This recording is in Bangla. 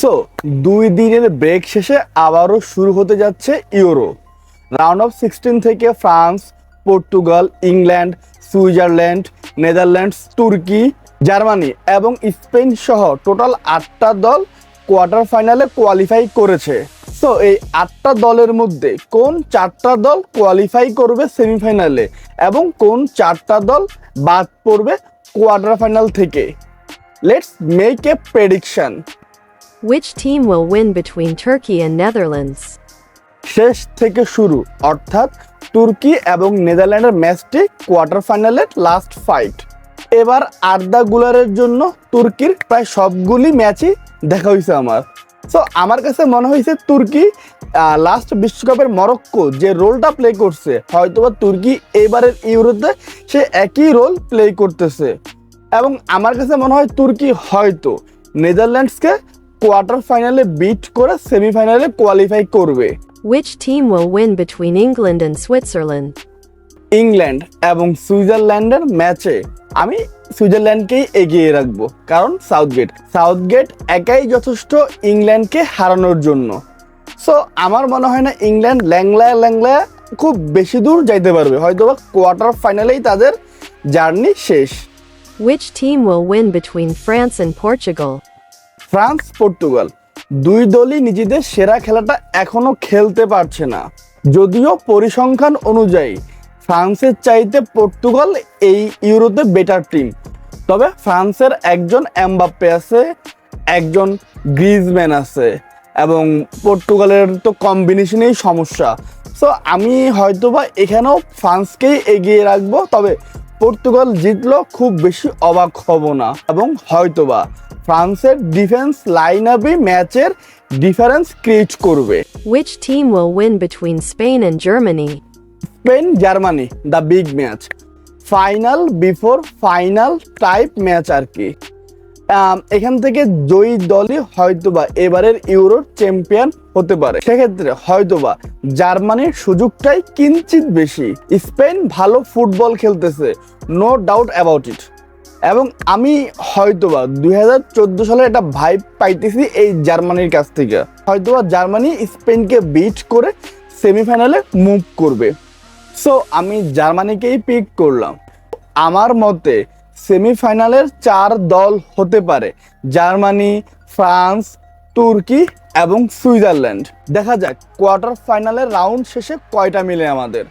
সো 2 দিনের ব্রেক শেষে আবারও শুরু হতে যাচ্ছে ইউরো। রাউন্ড অফ 16 থেকে France, Portugal, England, Switzerland, Netherlands, তুর্কি, জার্মানি এবং স্পেন সহ টোটাল 8টা দল কোয়ার্টার ফাইনালে কোয়ালিফাই করেছে। সো এই 8টা দলের মধ্যে কোন 4টা দল কোয়ালিফাই করবে সেমিফাইনালে এবং কোন 4টা দল বাদ পড়বে কোয়ার্টার ফাইনাল থেকে? Let's make a prediction. Which team will win between Turkey and Netherlands? শেষ থেকে শুরু, অর্থাৎ তুর্কি এবং নেদারল্যান্ডের ম্যাচটি কোয়ার্টার ফাইনালের লাস্ট ফাইট। এবার আর্দা গুলারের জন্য তুর্কির প্রায় সবগুলি ম্যাচই দেখা হয়েছে আমার। সো আমার কাছে মনে হয়েছে তুর্কি লাস্ট বিশ্বকাপের মরক্কো যে রোলটা প্লে করছে, হয়তোবা তুর্কি এবারের ইউরোতে সে একই রোল প্লে করতেছে। এবং আমার কাছে মনে হয় তুর্কি হয়তো নেদারল্যান্ডসকে কোয়ার্টার ফাইনালে বিট করে সেমিফাইনালে কোয়ালিফাই করবে। Which team will win between England and Switzerland? England এবং সুইজারল্যান্ডের ম্যাচে আমি সুইজারল্যান্ডকেই এগিয়ে রাখবো, কারণ সাউথগেট একাই যথেষ্ট ইংল্যান্ডকে হারানোর জন্য। সো আমার মনে হয় না ইংল্যান্ড ল্যাংলায় খুব বেশি দূর যাইতে পারবে, হয়তো কোয়ার্টার ফাইনালেই তাদের জার্নি শেষ। Which team will win between France and Portugal? France, Portugal দুই দলই নিজেদের সেরা খেলাটা এখনো খেলতে পারছে না। যদিও পরিসংখ্যান অনুযায়ী ফ্রান্সের চাইতে পর্তুগাল এই ইউরোতে বেটার টিম, তবে ফ্রান্সের একজন এমবাপ্পে আছে, একজন গ্রিজম্যান আছে এবং পর্তুগালের তো কম্বিনেশনেই সমস্যা। সো আমি হয়তোবা এখানেও ফ্রান্সকেই এগিয়ে রাখবো, তবে পর্তুগাল জিতলো খুব বেশি অবাক হব না এবং হয়তোবা ফ্রান্সের ডিফেন্স লাইন আপই ম্যাচের ডিফারেন্স ক্রিয়েট করবে। Which team will win between Spain and Germany? Spain, Germany, the big match, final before final type match আর কি। এখান থেকে জয়ী দলই হয়তোবা এবারের ইউরোর চ্যাম্পিয়ন হতে পারে। সেক্ষেত্রে হয়তোবা জার্মানির সুযোগটাই কিঞ্চিত বেশি। স্পেন ভালো ফুটবল খেলতেছে, নো ডাউট অ্যাবাউট ইট, এবং আমি হয়তোবা 2014 সালে একটা ভাইব পাইতেছি এই জার্মানির কাছ থেকে। হয়তোবা জার্মানি স্পেনকে বিট করে সেমিফাইনালে মুভ করবে। সো আমি জার্মানিকেই পিক করলাম। আমার মতে সেমিফাইনালের 4 দল হতে পারে জার্মানি, ফ্রান্স, তুর্কি এবং সুইজারল্যান্ড। দেখা যাক কোয়ার্টার ফাইনালের রাউন্ড শেষে কয়টা মিলে আমাদের।